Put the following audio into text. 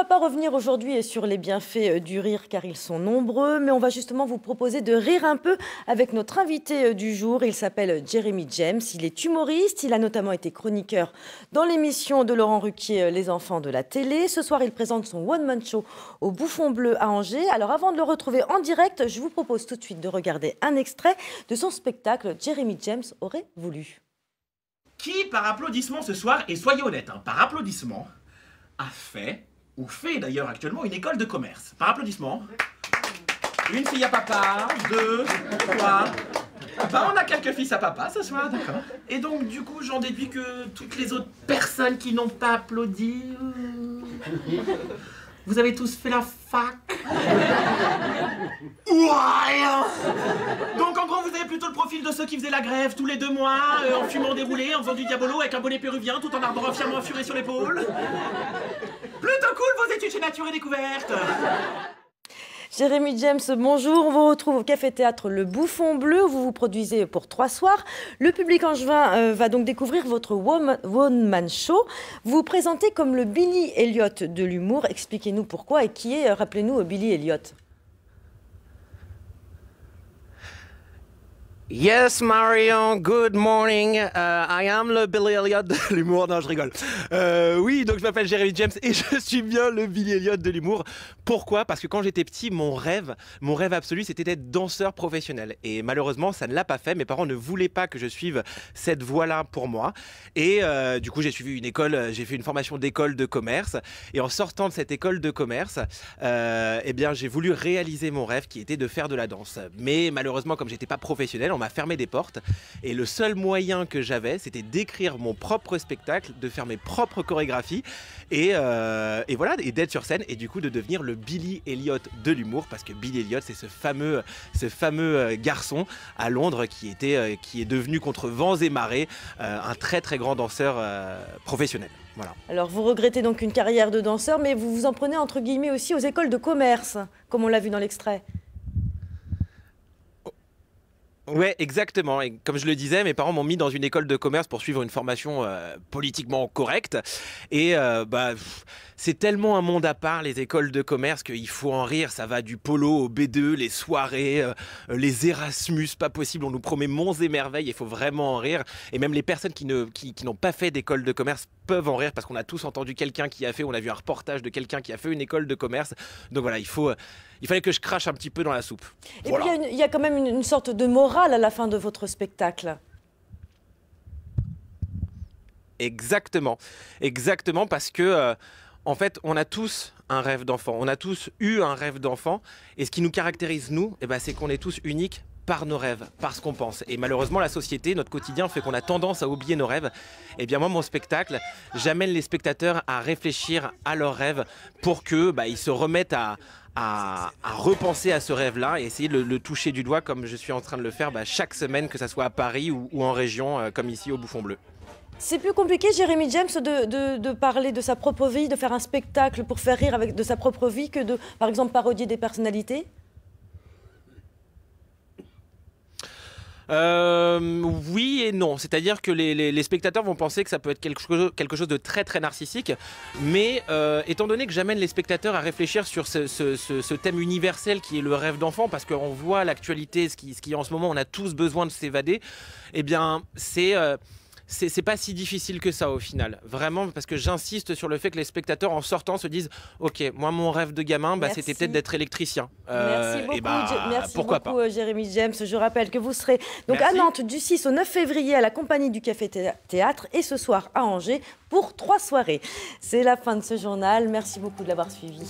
va pas revenir aujourd'hui sur les bienfaits du rire car ils sont nombreux, mais on va justement vous proposer de rire un peu avec notre invité du jour. Il s'appelle Jeremy James, il est humoriste, il a notamment été chroniqueur dans l'émission de Laurent Ruquier, Les enfants de la télé. Ce soir, il présente son one-man show au Bouffon Bleu à Angers. Alors avant de le retrouver en direct, je vous propose tout de suite de regarder un extrait de son spectacle Jeremy James aurait voulu. Qui, par applaudissement ce soir, et soyez honnête, par applaudissement, a fait, ou fait d'ailleurs actuellement, une école de commerce? Par applaudissement. Une fille à papa, deux, trois. On a quelques fils à papa ce soir, d'accord. Et donc, du coup, j'en déduis que toutes les autres personnes qui n'ont pas applaudi... Vous avez tous fait la fac? Ou rien. Donc en gros vous avez plutôt le profil de ceux qui faisaient la grève tous les 2 mois, en fumant des roulés, en faisant du diabolo avec un bonnet péruvien, tout en arborant fièrement un furet sur l'épaule. Plutôt cool vos études chez Nature et Découverte. Jeremy James, bonjour. On vous retrouve au Café Théâtre Le Bouffon Bleu où vous vous produisez pour 3 soirs. Le public angevin va donc découvrir votre one-man show. Vous vous présentez comme le Billy Elliot de l'humour. Expliquez-nous pourquoi et qui est, rappelez-nous, Billy Elliot. Yes, Marion, good morning. I am le Billy Elliot de l'humour. Non, je rigole. Oui, donc je m'appelle Jeremy James et je suis bien le Billy Elliot de l'humour. Pourquoi? Parce que quand j'étais petit, mon rêve absolu, c'était d'être danseur professionnel. Et malheureusement, ça ne l'a pas fait. Mes parents ne voulaient pas que je suive cette voie-là pour moi. Et du coup, j'ai suivi une école, j'ai fait une formation d'école de commerce. Et en sortant de cette école de commerce, eh bien, j'ai voulu réaliser mon rêve qui était de faire de la danse. Mais malheureusement, comme j'étais pas professionnel, on m'a fermé des portes et le seul moyen que j'avais, c'était d'écrire mon propre spectacle, de faire mes propres chorégraphies et voilà, et d'être sur scène et du coup de devenir le Billy Elliot de l'humour, parce que Billy Elliot, c'est ce fameux garçon à Londres qui est devenu contre vents et marées un très très grand danseur professionnel. Voilà. Alors vous regrettez donc une carrière de danseur, mais vous vous en prenez entre guillemets aussi aux écoles de commerce, comme on l'a vu dans l'extrait. Ouais, exactement. Et comme je le disais, mes parents m'ont mis dans une école de commerce pour suivre une formation politiquement correcte. Et c'est tellement un monde à part, les écoles de commerce, qu'il faut en rire. Ça va du polo au B2, les soirées, les Erasmus, pas possible. On nous promet monts et merveilles, il faut vraiment en rire. Et même les personnes qui n'ont pas fait d'école de commerce peuvent en rire parce qu'on a tous entendu quelqu'un qui a fait, on a vu un reportage de quelqu'un qui a fait une école de commerce. Donc voilà, il fallait que je crache un petit peu dans la soupe. Et voilà. Puis il y a quand même une sorte de morale à la fin de votre spectacle. Exactement, parce que en fait, on a tous un rêve d'enfant, on a tous eu un rêve d'enfant, et ce qui nous caractérise nous, c'est qu'on est tous uniques par nos rêves, par ce qu'on pense. Et malheureusement, la société, notre quotidien fait qu'on a tendance à oublier nos rêves. Et bien moi, mon spectacle, j'amène les spectateurs à réfléchir à leurs rêves pour que ils se remettent à repenser à ce rêve-là et essayer de le toucher du doigt comme je suis en train de le faire chaque semaine, que ce soit à Paris ou en région, comme ici au Bouffon Bleu. C'est plus compliqué, Jeremy James, de parler de sa propre vie, de faire un spectacle pour faire rire de sa propre vie que de, par exemple, parodier des personnalités? Oui et non, c'est-à-dire que les spectateurs vont penser que ça peut être quelque chose de très très narcissique, mais étant donné que j'amène les spectateurs à réfléchir sur ce thème universel qui est le rêve d'enfant, parce qu'on voit l'actualité, ce qui est en ce moment, on a tous besoin de s'évader, eh bien c'est pas si difficile que ça au final, vraiment, parce que j'insiste sur le fait que les spectateurs en sortant se disent ok, moi mon rêve de gamin c'était peut-être d'être électricien. Merci beaucoup, merci pourquoi beaucoup pas. Jeremy James. Je rappelle que vous serez donc à Nantes du 6 au 9 février à la compagnie du Café Théâtre et ce soir à Angers pour 3 soirées. C'est la fin de ce journal, merci beaucoup de l'avoir suivi.